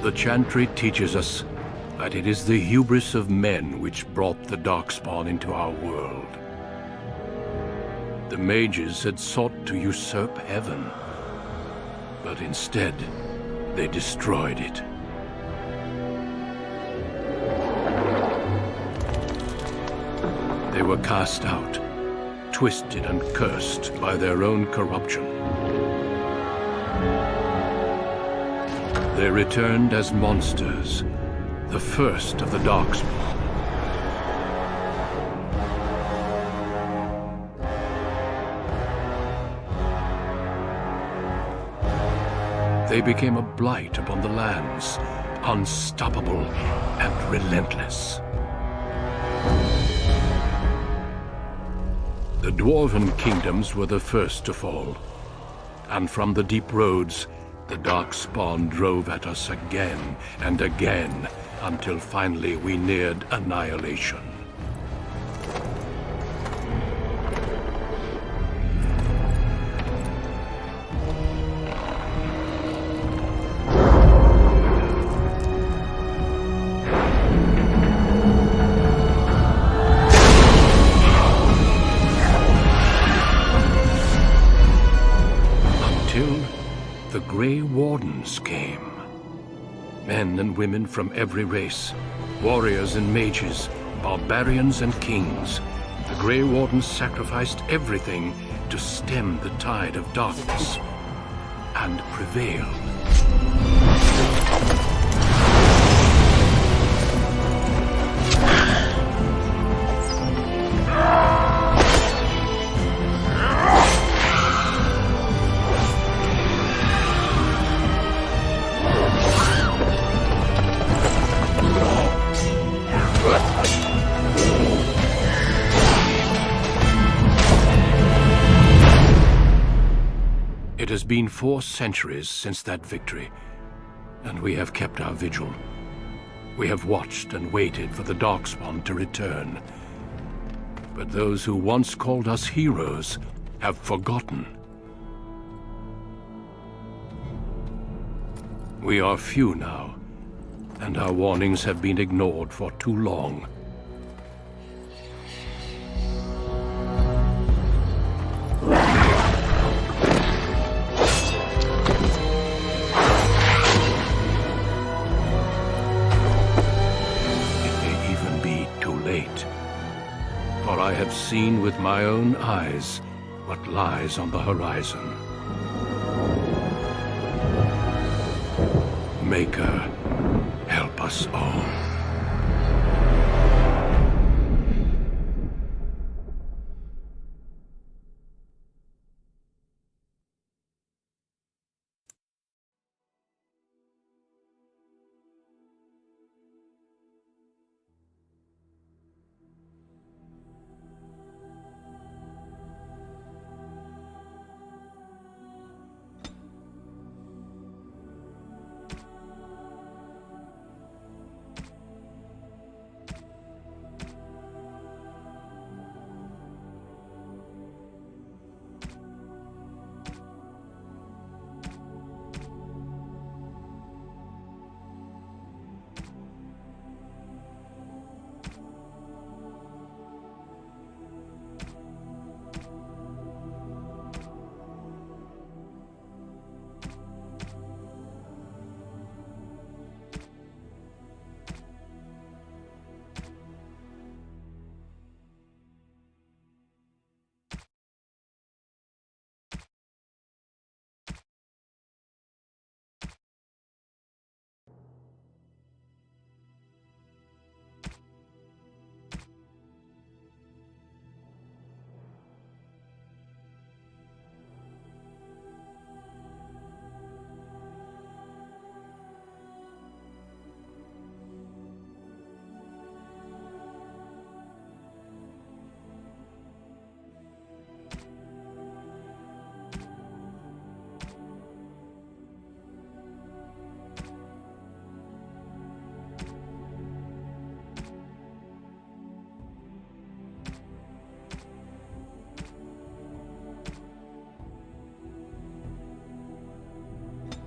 The Chantry teaches us that it is the hubris of men which brought the Darkspawn into our world. The mages had sought to usurp heaven, but instead they destroyed it. They were cast out, twisted and cursed by their own corruption. They returned as monsters, the first of the Darkspawn. They became a blight upon the lands, unstoppable and relentless. The Dwarven kingdoms were the first to fall, and from the deep roads, the Darkspawn drove at us again and again, until finally we neared annihilation. The Grey Wardens came. Men and women from every race, warriors and mages, barbarians and kings. The Grey Wardens sacrificed everything to stem the tide of darkness, and prevailed. It has been 4 centuries since that victory, and we have kept our vigil. We have watched and waited for the Darkspawn to return. But those who once called us heroes have forgotten. We are few now, and our warnings have been ignored for too long. For I have seen with my own eyes what lies on the horizon. Maker, help us all.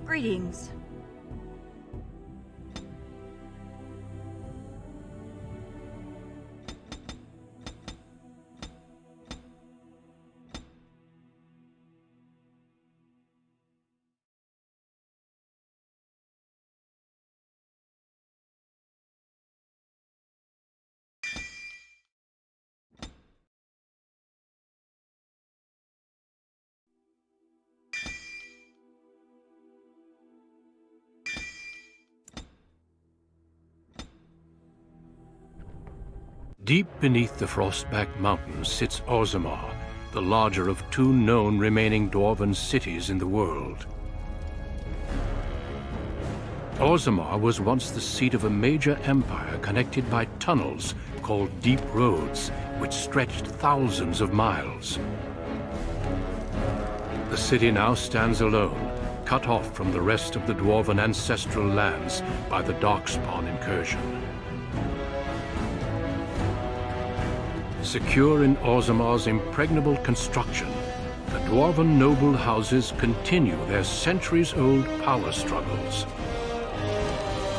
Greetings. Deep beneath the Frostback Mountains sits Orzammar, the larger of two known remaining dwarven cities in the world. Orzammar was once the seat of a major empire connected by tunnels called Deep Roads, which stretched thousands of miles. The city now stands alone, cut off from the rest of the dwarven ancestral lands by the Darkspawn incursion. Secure in Orzammar's impregnable construction, the dwarven noble houses continue their centuries-old power struggles.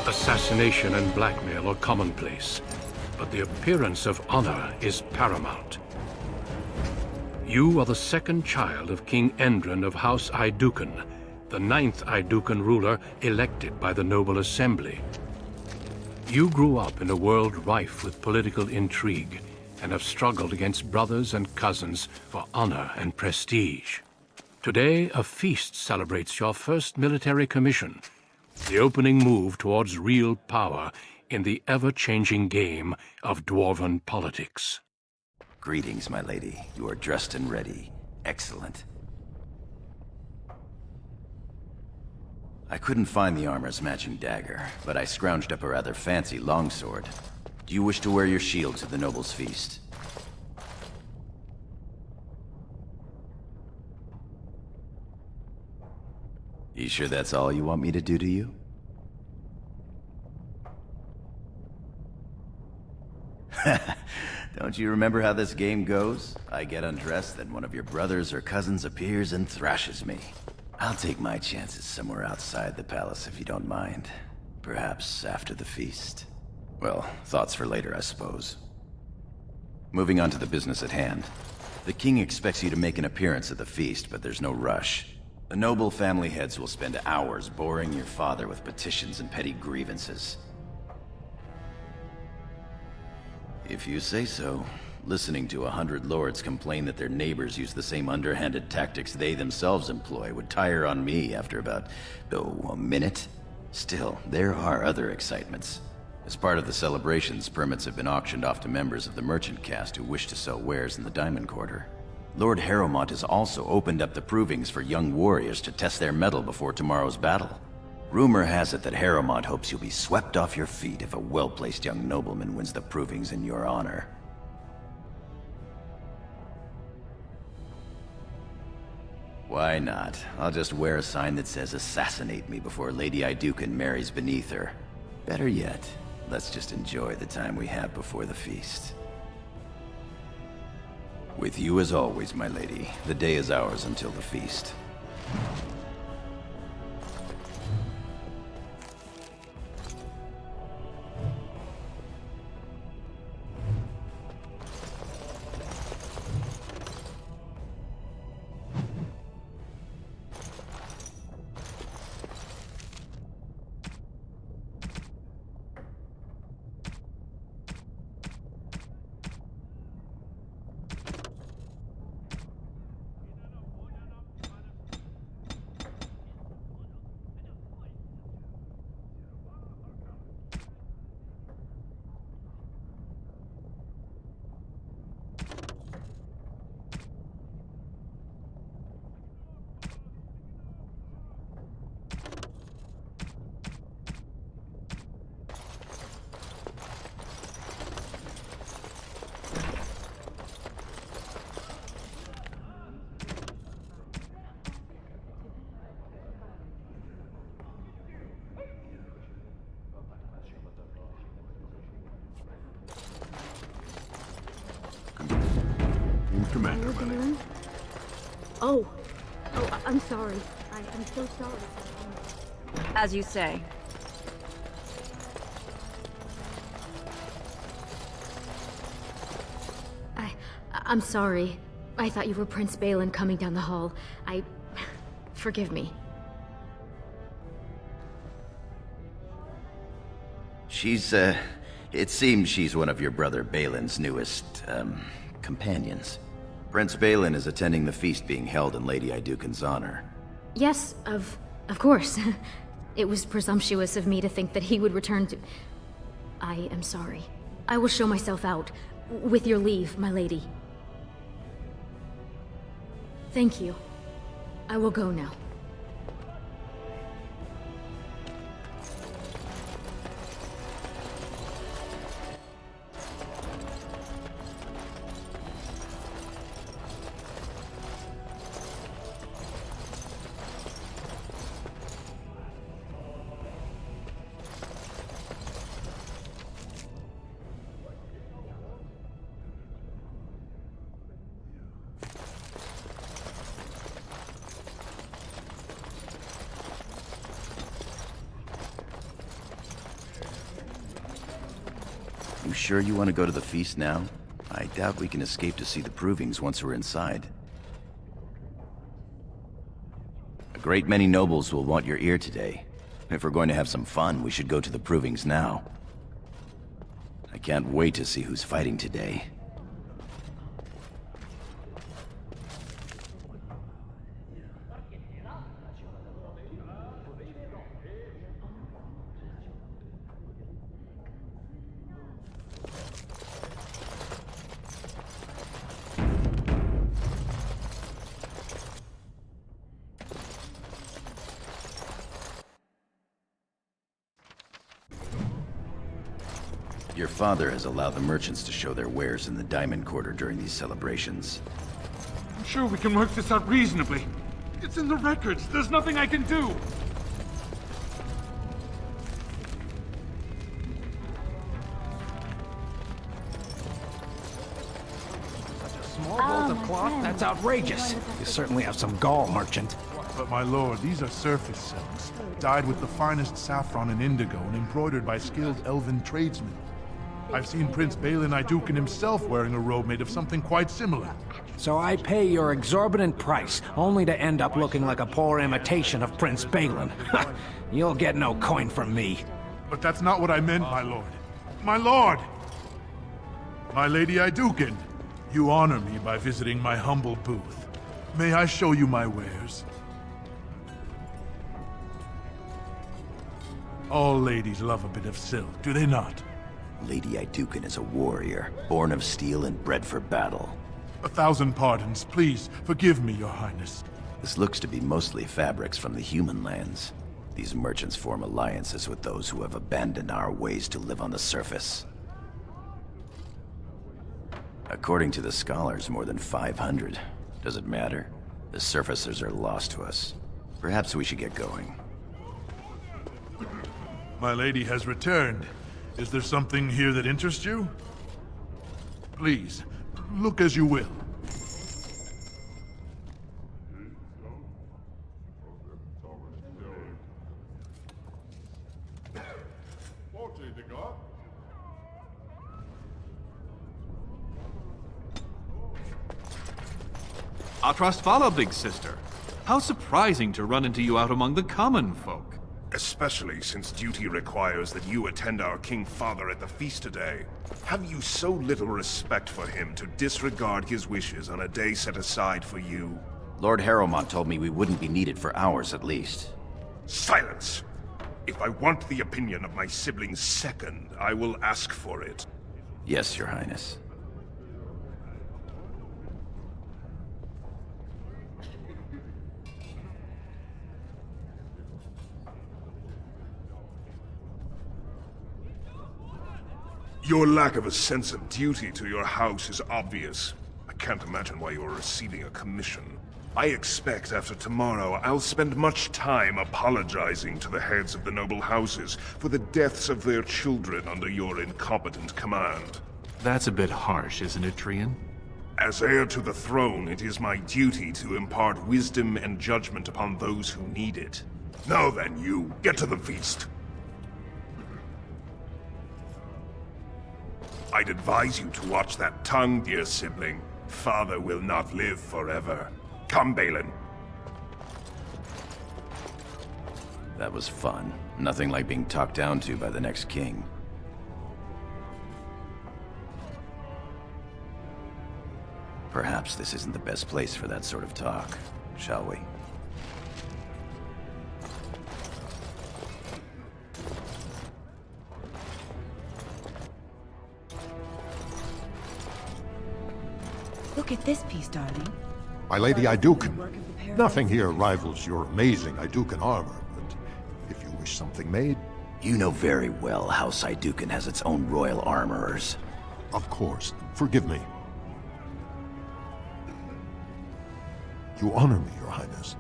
Assassination and blackmail are commonplace, but the appearance of honor is paramount. You are the second child of King Endrin of House Aiduken, the 9th Aiduken ruler elected by the Noble Assembly. You grew up in a world rife with political intrigue, and have struggled against brothers and cousins for honor and prestige. Today, a feast celebrates your first military commission, the opening move towards real power in the ever-changing game of dwarven politics. Greetings, my lady. You are dressed and ready. Excellent. I couldn't find the armor's matching dagger, but I scrounged up a rather fancy longsword. Do you wish to wear your shield to the noble's feast? You sure that's all you want me to do to you? Don't you remember how this game goes? I get undressed, then one of your brothers or cousins appears and thrashes me. I'll take my chances somewhere outside the palace if you don't mind. Perhaps after the feast. Well, thoughts for later, I suppose. Moving on to the business at hand. The king expects you to make an appearance at the feast, but there's no rush. The noble family heads will spend hours boring your father with petitions and petty grievances. If you say so. Listening to 100 lords complain that their neighbors use the same underhanded tactics they themselves employ would tire on me after about, a minute. Still, there are other excitements. As part of the celebrations, permits have been auctioned off to members of the merchant caste who wish to sell wares in the Diamond Quarter. Lord Harrowmont has also opened up the provings for young warriors to test their mettle before tomorrow's battle. Rumor has it that Harrowmont hopes you'll be swept off your feet if a well-placed young nobleman wins the provings in your honor. Why not? I'll just wear a sign that says assassinate me before Lady Aiduken marries beneath her. Better yet, let's just enjoy the time we have before the feast. With you as always, my lady. The day is ours until the feast. Commander Willie. Oh, I'm sorry. I'm so sorry. As you say. I'm sorry. I thought you were Prince Balin coming down the hall. Forgive me. It seems she's one of your brother Balin's newest, companions. Prince Balin is attending the feast being held in Lady Aiduken's honor. Yes, of course. It was presumptuous of me to think that he would return to... I am sorry. I will show myself out. With your leave, my lady. Thank you. I will go now. You sure you want to go to the feast now? I doubt we can escape to see the provings once we're inside. A great many nobles will want your ear today. If we're going to have some fun, we should go to the provings now. I can't wait to see who's fighting today. Your father has allowed the merchants to show their wares in the Diamond Quarter during these celebrations. I'm sure we can work this out reasonably. It's in the records. There's nothing I can do. Small bolt of cloth? That's outrageous. You certainly have some gall, merchant. But my lord, these are surface silks, dyed with the finest saffron and indigo and embroidered by skilled elven tradesmen. I've seen Prince Balin Iduken himself wearing a robe made of something quite similar. So I pay your exorbitant price, only to end up looking like a poor imitation of Prince Balin. You'll get no coin from me. But that's not what I meant, my lord. My lord! My Lady Iduken, you honor me by visiting my humble booth. May I show you my wares? All ladies love a bit of silk, do they not? Lady Iduken is a warrior, born of steel and bred for battle. 1,000 pardons. Please, forgive me, your highness. This looks to be mostly fabrics from the human lands. These merchants form alliances with those who have abandoned our ways to live on the surface. According to the scholars, more than 500. Does it matter? The surfacers are lost to us. Perhaps we should get going. My lady has returned. Is there something here that interests you? Please, look as you will. Our trust follow, big sister. How surprising to run into you out among the common folk. Especially since duty requires that you attend our King Father at the feast today. Have you so little respect for him to disregard his wishes on a day set aside for you? Lord Harrowmont told me we wouldn't be needed for hours at least. Silence! If I want the opinion of my siblings second, I will ask for it. Yes, Your Highness. Your lack of a sense of duty to your house is obvious. I can't imagine why you are receiving a commission. I expect after tomorrow I'll spend much time apologizing to the heads of the noble houses for the deaths of their children under your incompetent command. That's a bit harsh, isn't it, Trian? As heir to the throne, it is my duty to impart wisdom and judgment upon those who need it. Now then, you, get to the feast. I'd advise you to watch that tongue, dear sibling. Father will not live forever. Come, Balin. That was fun. Nothing like being talked down to by the next king. Perhaps this isn't the best place for that sort of talk, shall we? Look at this piece, darling. My Lady Iduken, nothing here rivals your amazing Iduken armor, but if you wish something made... You know very well House Iduken has its own royal armorers. Of course. Forgive me. You honor me, Your Highness.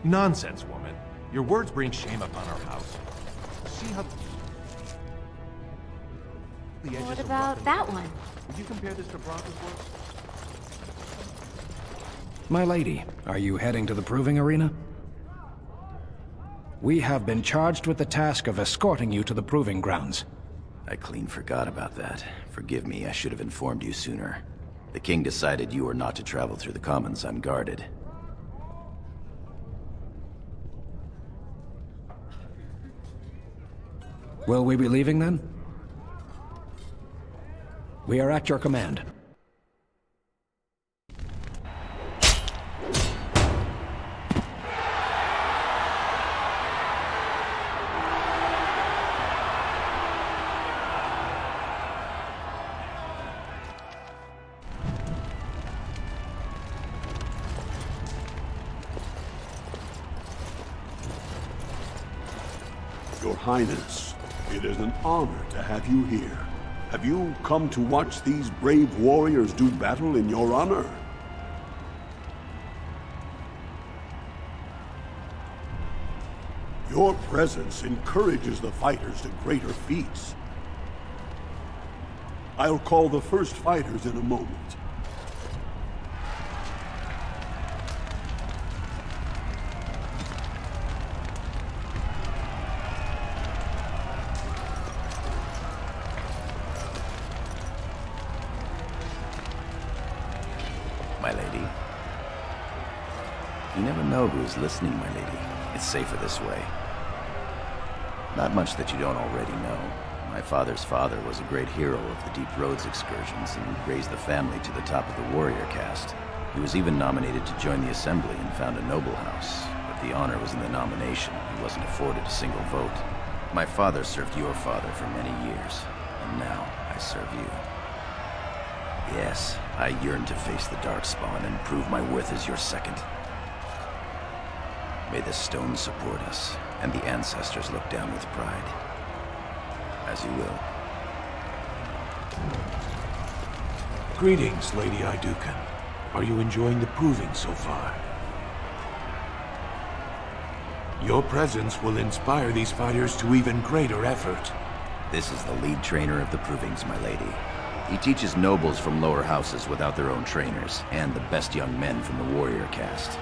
Nonsense, woman. Your words bring shame upon our house. See how... What about that one? Would you compare this to Bronco's work? My lady, are you heading to the proving arena? We have been charged with the task of escorting you to the proving grounds. I clean forgot about that. Forgive me, I should have informed you sooner. The king decided you are not to travel through the commons unguarded. Will we be leaving then? We are at your command. Your Highness, it is an honor to have you here. Have you come to watch these brave warriors do battle in your honor? Your presence encourages the fighters to greater feats. I'll call the first fighters in a moment. My lady. You never know who's listening, my lady. It's safer this way. Not much that you don't already know. My father's father was a great hero of the Deep Roads excursions and raised the family to the top of the warrior caste. He was even nominated to join the assembly and found a noble house, but the honor was in the nomination. He wasn't afforded a single vote. My father served your father for many years, and now I serve you. Yes, I yearn to face the Darkspawn and prove my worth as your second. May the stone support us, and the ancestors look down with pride. As you will. Greetings, Lady Iduken. Are you enjoying the proving so far? Your presence will inspire these fighters to even greater effort. This is the lead trainer of the provings, my lady. He teaches nobles from lower houses without their own trainers, and the best young men from the warrior caste.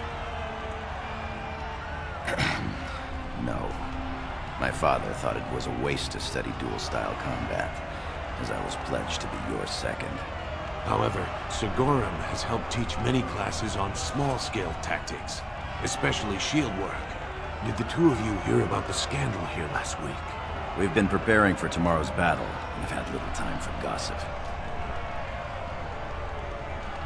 No. My father thought it was a waste to study dual-style combat, as I was pledged to be your second. However, Sigorum has helped teach many classes on small-scale tactics, especially shield work. Did the two of you hear about the scandal here last week? We've been preparing for tomorrow's battle, and have had little time for gossip.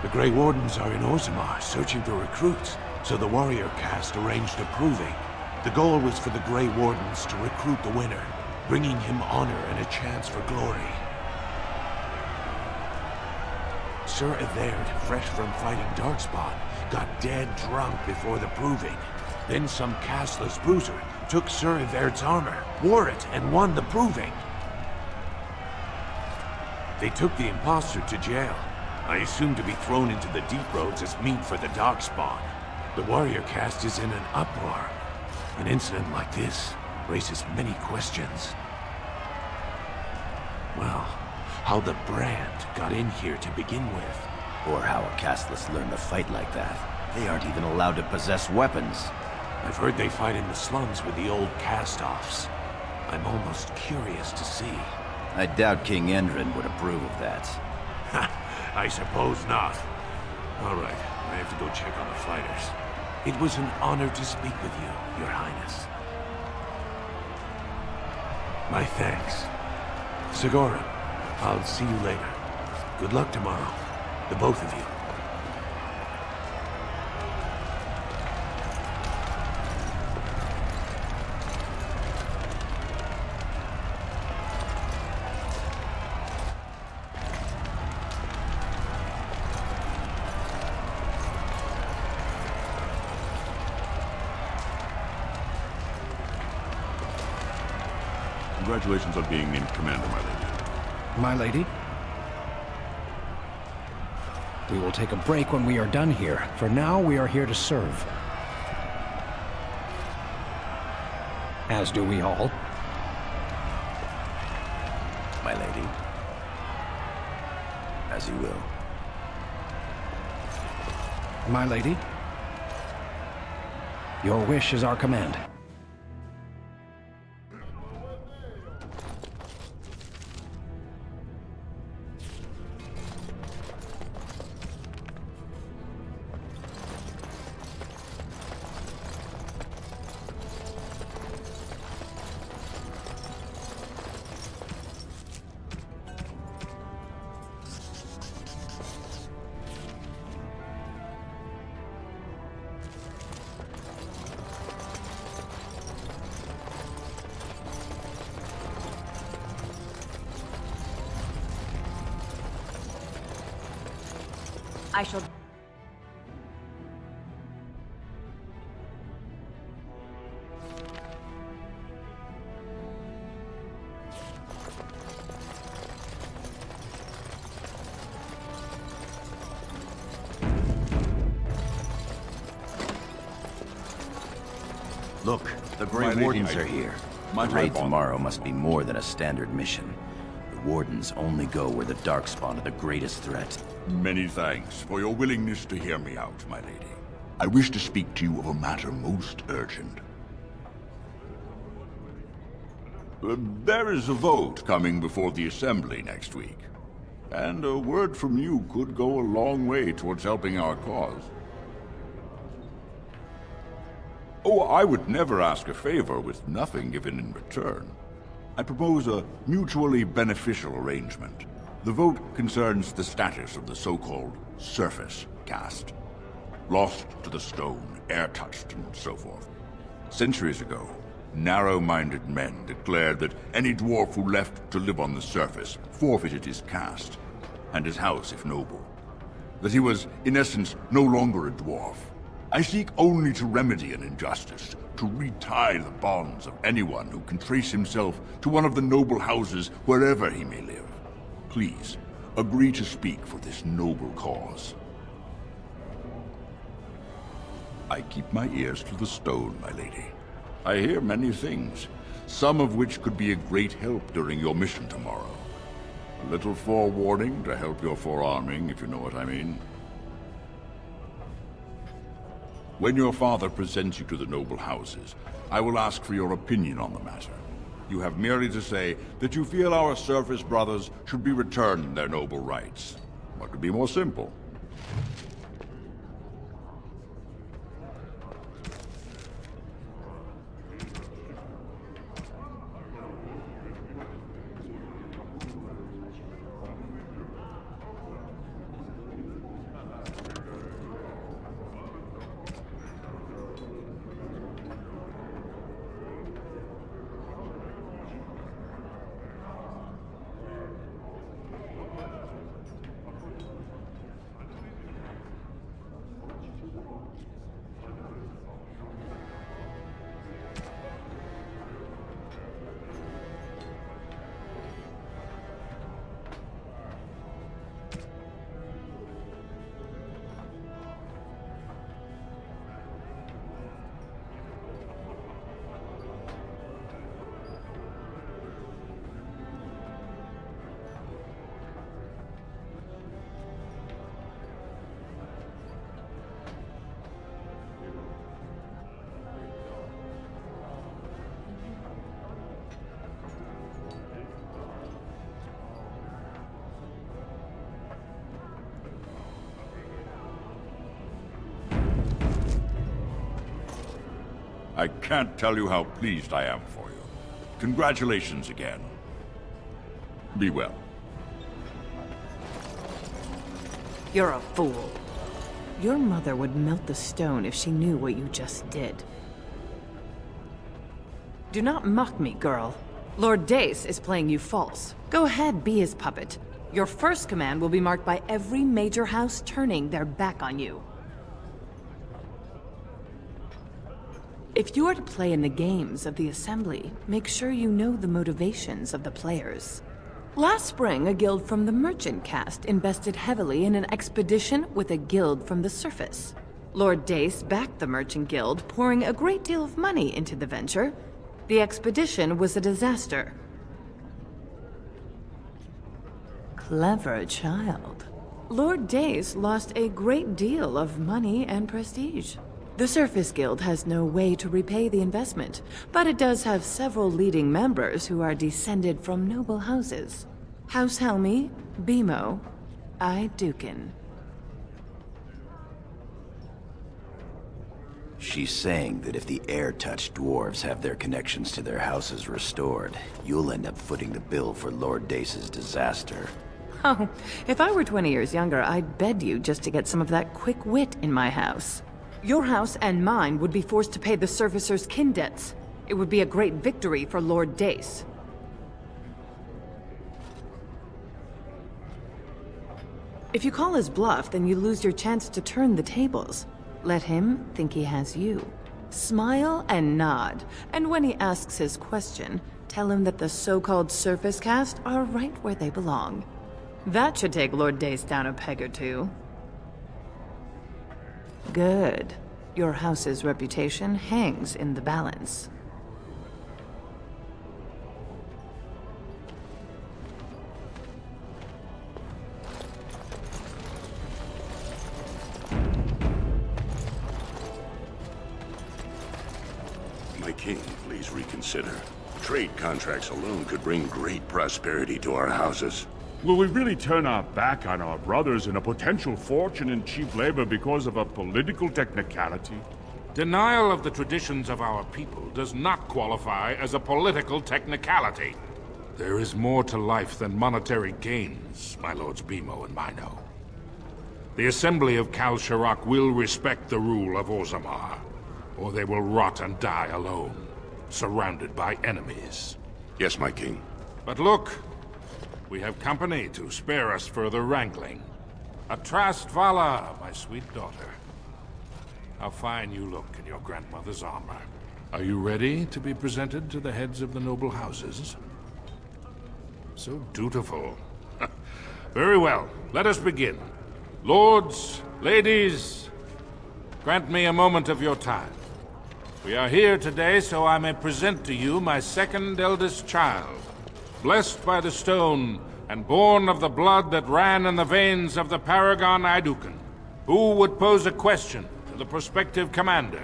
The Grey Wardens are in Orzammar searching for recruits, so the warrior caste arranged a proving. The goal was for the Grey Wardens to recruit the winner, bringing him honor and a chance for glory. Sir Everd, fresh from fighting Darkspawn, got dead drunk before the proving. Then some casteless bruiser took Sir Everd's armor, wore it, and won the proving. They took the imposter to jail. I assume to be thrown into the Deep Roads as meat for the Darkspawn. The warrior caste is in an uproar. An incident like this raises many questions. Well, how the brand got in here to begin with. Or how a casteless learned to fight like that. They aren't even allowed to possess weapons. I've heard they fight in the slums with the old cast-offs. I'm almost curious to see. I doubt King Endrin would approve of that. Ha! I suppose not. All right, I have to go check on the fighters. It was an honor to speak with you, Your Highness. My thanks. Sigorum, I'll see you later. Good luck tomorrow, the both of you. Congratulations on being named commander, my lady. My lady? We will take a break when we are done here. For now, we are here to serve. As do we all. My lady. As you will. My lady? Your wish is our command. I shall... Look, the Grey Wardens are here. The raid tomorrow must be more than a standard mission. The Wardens only go where the Darkspawn are the greatest threat. Many thanks for your willingness to hear me out, my lady. I wish to speak to you of a matter most urgent. There is a vote coming before the Assembly next week. And a word from you could go a long way towards helping our cause. Oh, I would never ask a favor with nothing given in return. I propose a mutually beneficial arrangement. The vote concerns the status of the so-called surface caste. Lost to the stone, air-touched, and so forth. Centuries ago, narrow-minded men declared that any dwarf who left to live on the surface forfeited his caste, and his house if noble. That he was, in essence, no longer a dwarf. I seek only to remedy an injustice, to retie the bonds of anyone who can trace himself to one of the noble houses wherever he may live. Please, agree to speak for this noble cause. I keep my ears to the stone, my lady. I hear many things, some of which could be a great help during your mission tomorrow. A little forewarning to help your forearming, if you know what I mean. When your father presents you to the noble houses, I will ask for your opinion on the matter. You have merely to say that you feel our surface brothers should be returned their noble rights. What could be more simple? I can't tell you how pleased I am for you. Congratulations again. Be well. You're a fool. Your mother would melt the stone if she knew what you just did. Do not mock me, girl. Lord Dace is playing you false. Go ahead, be his puppet. Your first command will be marked by every major house turning their back on you. If you are to play in the games of the Assembly, make sure you know the motivations of the players. Last spring, a guild from the Merchant caste invested heavily in an expedition with a guild from the surface. Lord Dace backed the Merchant Guild, pouring a great deal of money into the venture. The expedition was a disaster. Clever child. Lord Dace lost a great deal of money and prestige. The Surface Guild has no way to repay the investment, but it does have several leading members who are descended from noble houses. House Helmi, Bimo, Dukin. She's saying that if the air-touched dwarves have their connections to their houses restored, you'll end up footing the bill for Lord Dace's disaster. Oh, if I were 20 years younger, I'd bed you just to get some of that quick wit in my house. Your house and mine would be forced to pay the Surfacer's kin debts. It would be a great victory for Lord Dace. If you call his bluff, then you lose your chance to turn the tables. Let him think he has you. Smile and nod, and when he asks his question, tell him that the so-called Surface caste are right where they belong. That should take Lord Dace down a peg or two. Good. Your house's reputation hangs in the balance. My king, please reconsider. Trade contracts alone could bring great prosperity to our houses. Will we really turn our back on our brothers and a potential fortune in cheap labor because of a political technicality? Denial of the traditions of our people does not qualify as a political technicality. There is more to life than monetary gains, my lords Bimo and Mino. The Assembly of Kal Sharok will respect the rule of Orzammar, or they will rot and die alone, surrounded by enemies. Yes, my king. But look, we have company to spare us further wrangling. Atrast Vala, my sweet daughter. How fine you look in your grandmother's armor. Are you ready to be presented to the heads of the noble houses? So dutiful. Very well, let us begin. Lords, ladies, grant me a moment of your time. We are here today so I may present to you my second eldest child, blessed by the stone and born of the blood that ran in the veins of the paragon Iduken. Who would pose a question to the prospective commander?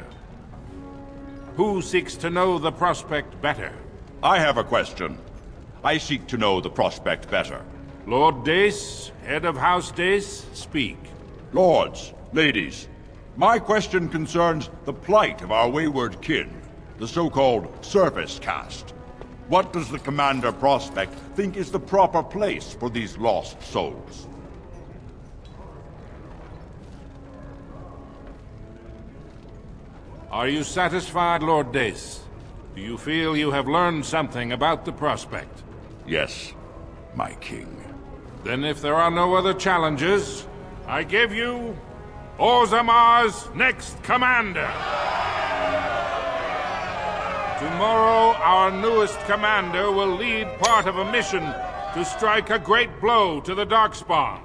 Who seeks to know the prospect better? I have a question. I seek to know the prospect better. Lord Dace, head of House Dace, speak. Lords, ladies, my question concerns the plight of our wayward kin, the so-called Surface caste. What does the Commander Prospect think is the proper place for these lost souls? Are you satisfied, Lord Dace? Do you feel you have learned something about the prospect? Yes, my king. Then if there are no other challenges, I give you Orzammar's next commander. Tomorrow, our newest commander will lead part of a mission to strike a great blow to the Darkspawn.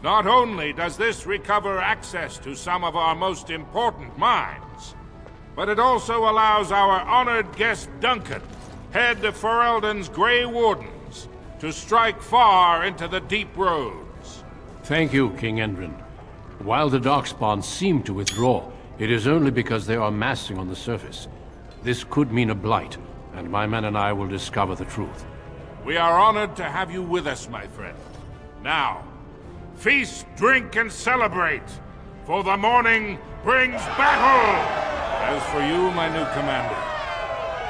Not only does this recover access to some of our most important mines, but it also allows our honored guest Duncan, head of Ferelden's Grey Wardens, to strike far into the deep roads. Thank you, King Endrin. While the Darkspawn seem to withdraw, it is only because they are massing on the surface. This could mean a blight, and my men and I will discover the truth. We are honored to have you with us, my friend. Now, feast, drink, and celebrate, for the morning brings battle! As for you, my new commander,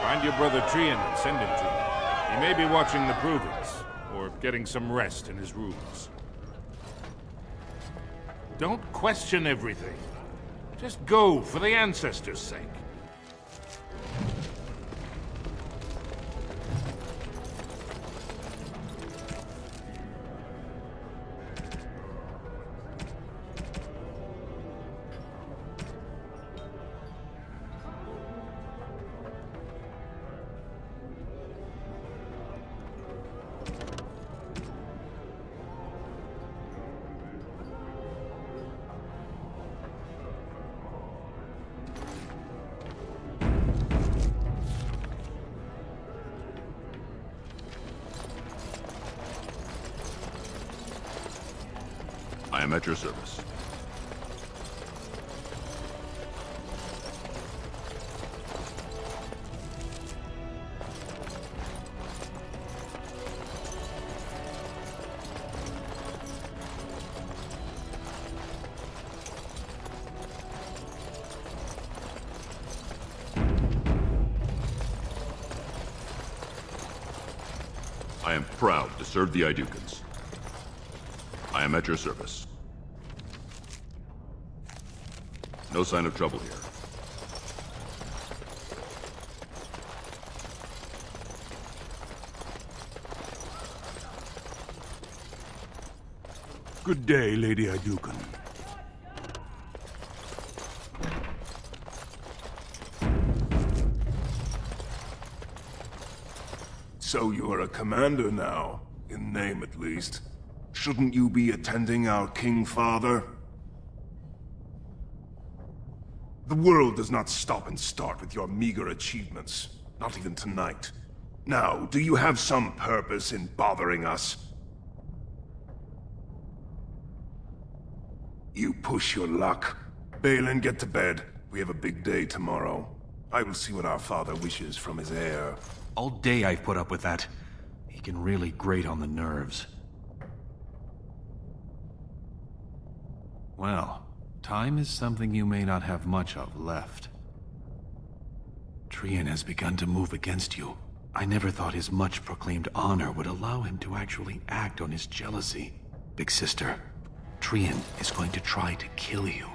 find your brother Trian and send him to me. He may be watching the Provence, or getting some rest in his rooms. Don't question everything. Just go for the ancestors' sake. I am at your service. I am proud to serve the Idukans. I am at your service. No sign of trouble here. Good day, Lady Idukan. So you're a commander now, in name at least. Shouldn't you be attending our King Father? The world does not stop and start with your meager achievements, not even tonight. Now, do you have some purpose in bothering us? You push your luck. Balin, get to bed. We have a big day tomorrow. I will see what our father wishes from his heir. All day I've put up with that. He can really grate on the nerves. Well, time is something you may not have much of left. Trian has begun to move against you. I never thought his much-proclaimed honor would allow him to actually act on his jealousy. Big sister, Trian is going to try to kill you.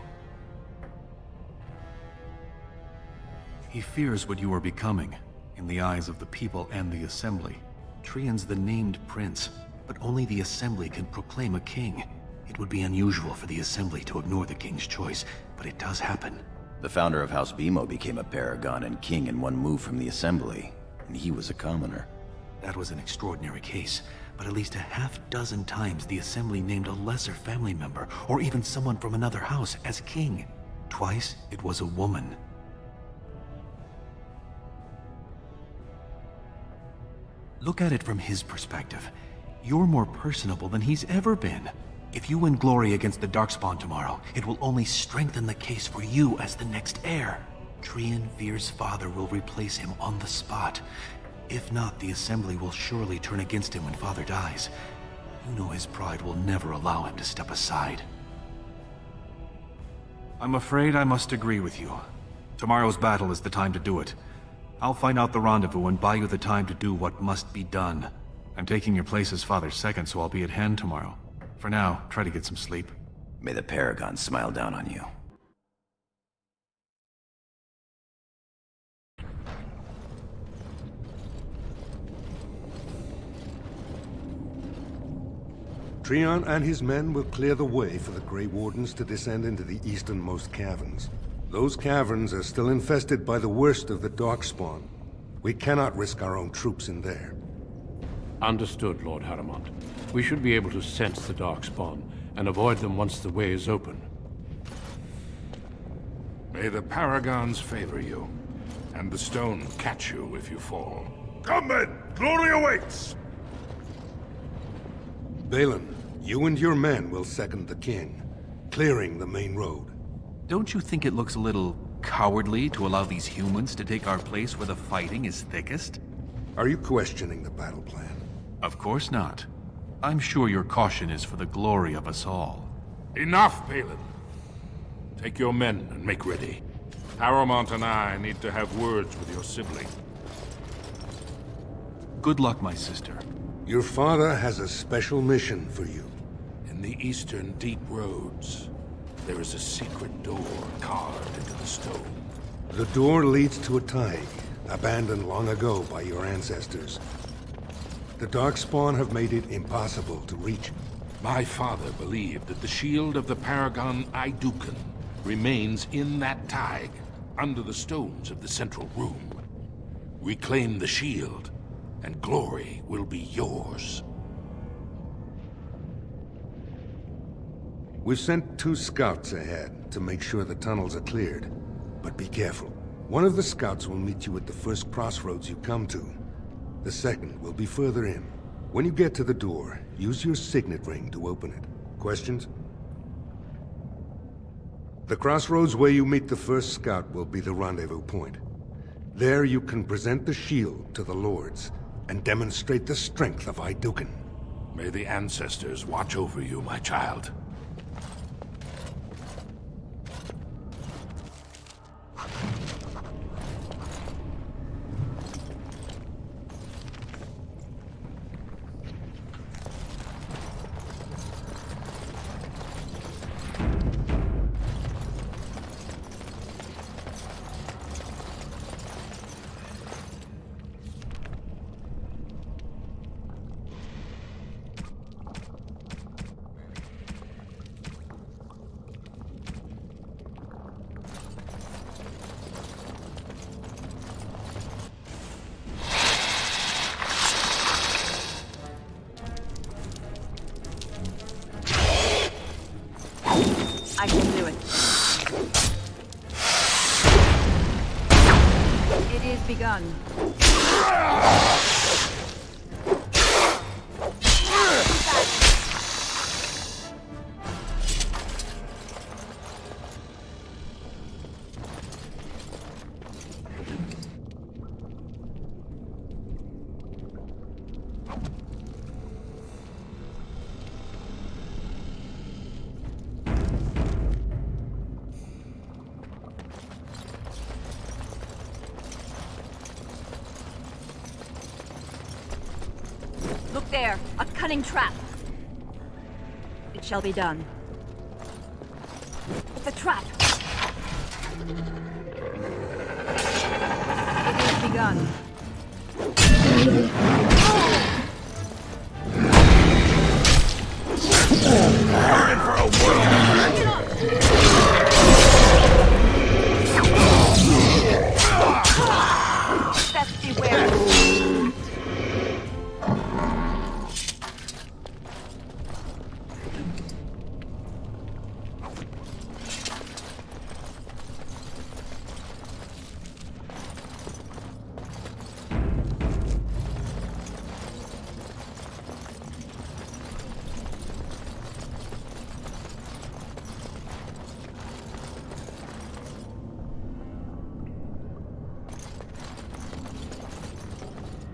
He fears what you are becoming, in the eyes of the people and the Assembly. Trian's the named prince, but only the Assembly can proclaim a king. It would be unusual for the Assembly to ignore the king's choice, but it does happen. The founder of House Bimo became a paragon and king in one move from the Assembly, and he was a commoner. That was an extraordinary case, but at least a half-dozen times the Assembly named a lesser family member, or even someone from another house, as king. Twice, it was a woman. Look at it from his perspective. You're more personable than he's ever been. If you win glory against the Darkspawn tomorrow, it will only strengthen the case for you as the next heir. Trian Veer's father will replace him on the spot. If not, the Assembly will surely turn against him when father dies. You know his pride will never allow him to step aside. I'm afraid I must agree with you. Tomorrow's battle is the time to do it. I'll find out the rendezvous and buy you the time to do what must be done. I'm taking your place as father's second, so I'll be at hand tomorrow. For now, try to get some sleep. May the Paragon smile down on you. Trian and his men will clear the way for the Grey Wardens to descend into the easternmost caverns. Those caverns are still infested by the worst of the Darkspawn. We cannot risk our own troops in there. Understood, Lord Haramont. We should be able to sense the Darkspawn and avoid them once the way is open. May the Paragons favor you, and the stone catch you if you fall. Come men! Glory awaits! Balin, you and your men will second the king, clearing the main road. Don't you think it looks a little cowardly to allow these humans to take our place where the fighting is thickest? Are you questioning the battle plan? Of course not. I'm sure your caution is for the glory of us all. Enough, Balin. Take your men and make ready. Haramont and I need to have words with your sibling. Good luck, my sister. Your father has a special mission for you. In the eastern deep roads, there is a secret door carved into the stone. The door leads to a Taig, abandoned long ago by your ancestors. The Darkspawn have made it impossible to reach. My father believed that the shield of the Paragon Idukan remains in that Taig, under the stones of the central room. Reclaim the shield, and glory will be yours. We've sent 2 scouts ahead to make sure the tunnels are cleared. But be careful. One of the scouts will meet you at the first crossroads you come to. The second will be further in. When you get to the door, use your signet ring to open it. Questions? The crossroads where you meet the first scout will be the rendezvous point. There you can present the shield to the lords and demonstrate the strength of Iduken. May the ancestors watch over you, my child. I can do it. It is begun. Look there, a cunning trap. It shall be done. It's a trap. It is begun. Looking for a world. Best beware.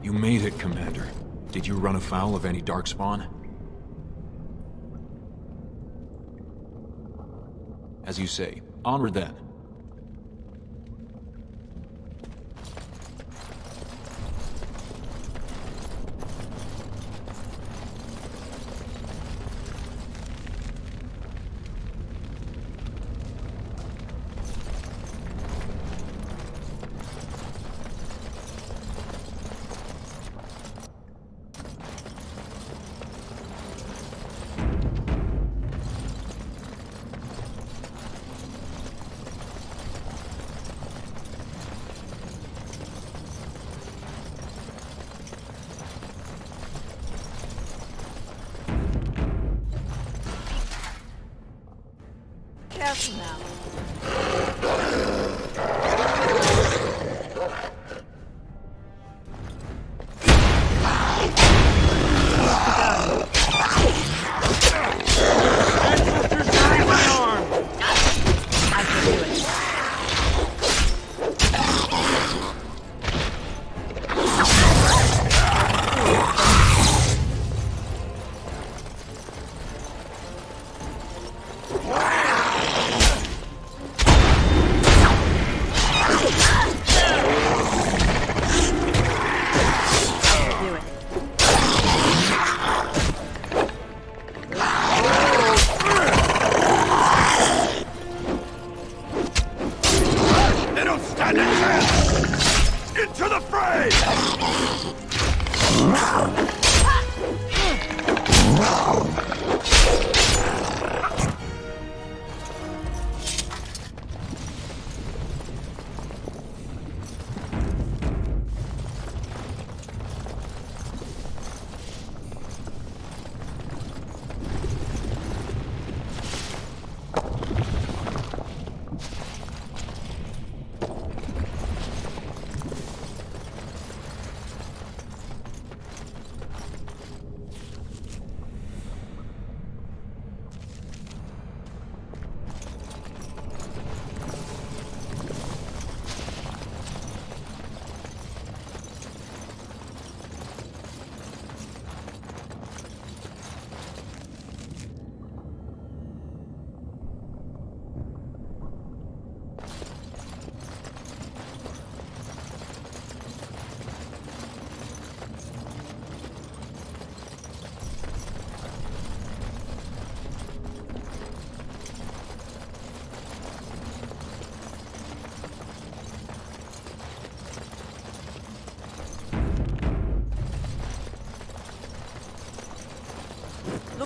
You made it, Commander. Did you run afoul of any darkspawn? As you say, onward then. Careful now.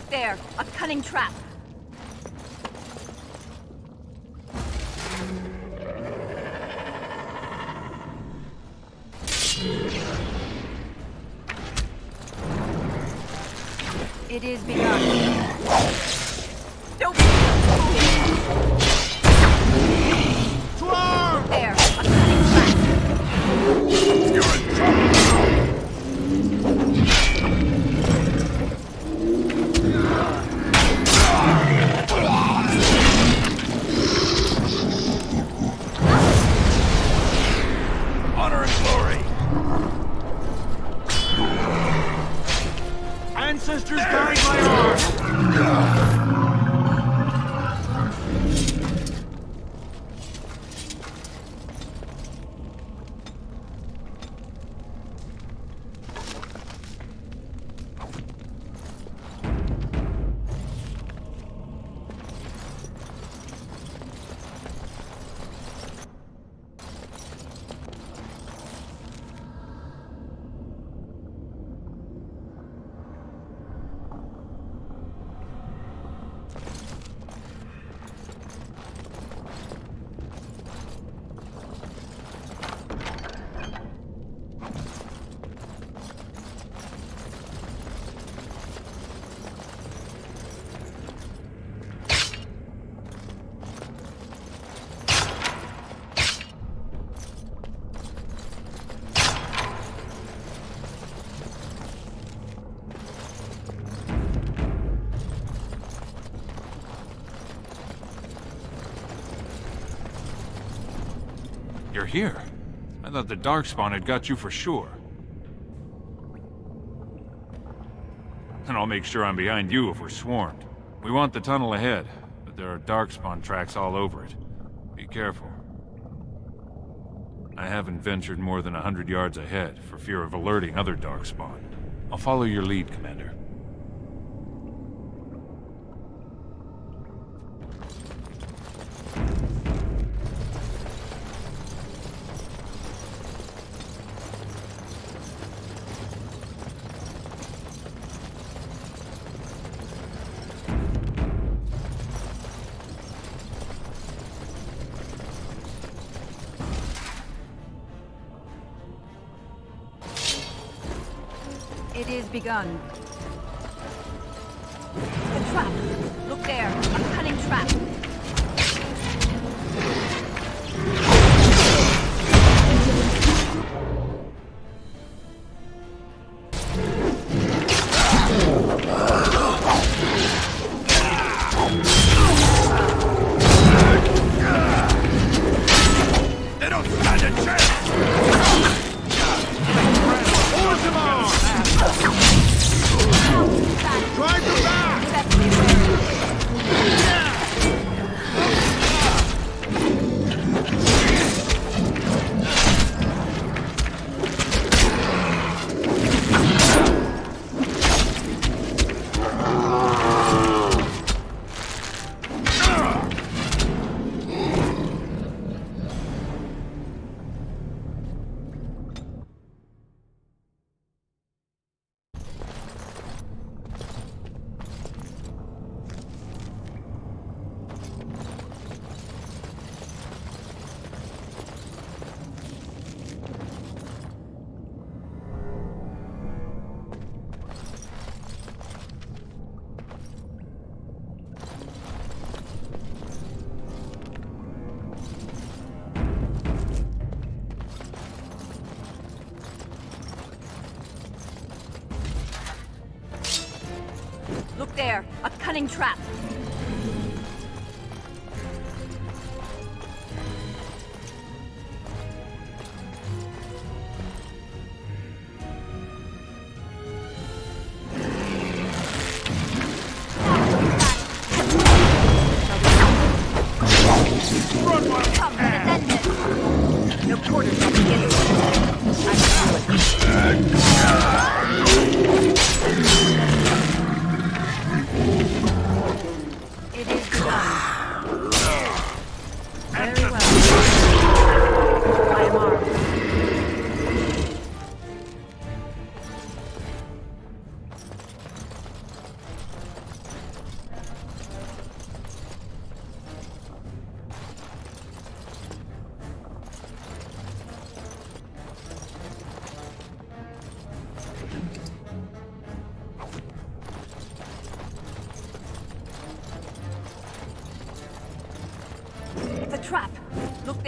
Look there, a cunning trap. It is begun. Don't Swarm! There, a cunning trap. You're in trouble. Honor and glory. Ancestors guide my arm! You're here. I thought the Darkspawn had got you for sure. And I'll make sure I'm behind you if we're swarmed. We want the tunnel ahead, but there are Darkspawn tracks all over it. Be careful. I haven't ventured more than 100 yards ahead for fear of alerting other Darkspawn. I'll follow your lead, Commander. It is begun. A trap! Look there, a cunning trap! They don't stand a chance! Force them on! Drive them back! Look there, a cunning trap!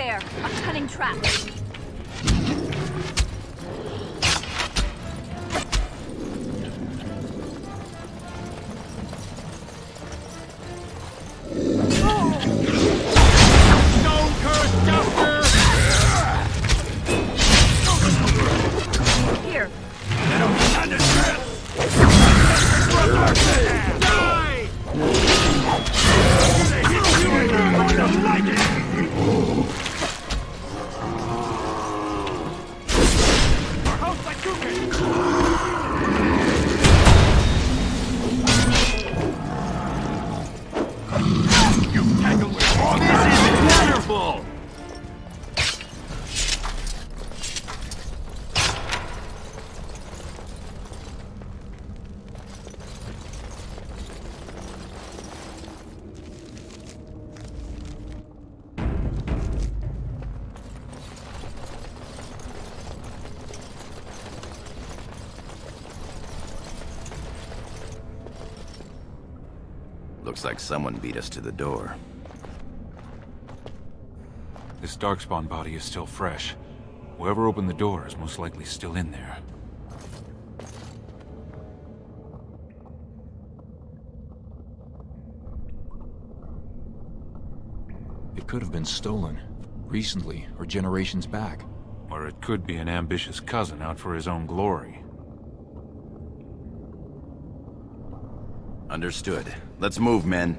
there! A cunning trap! Here. Looks like someone beat us to the door. This Darkspawn body is still fresh. Whoever opened the door is most likely still in there. It could have been stolen, recently, or generations back. Or it could be an ambitious cousin out for his own glory. Understood. Let's move, men.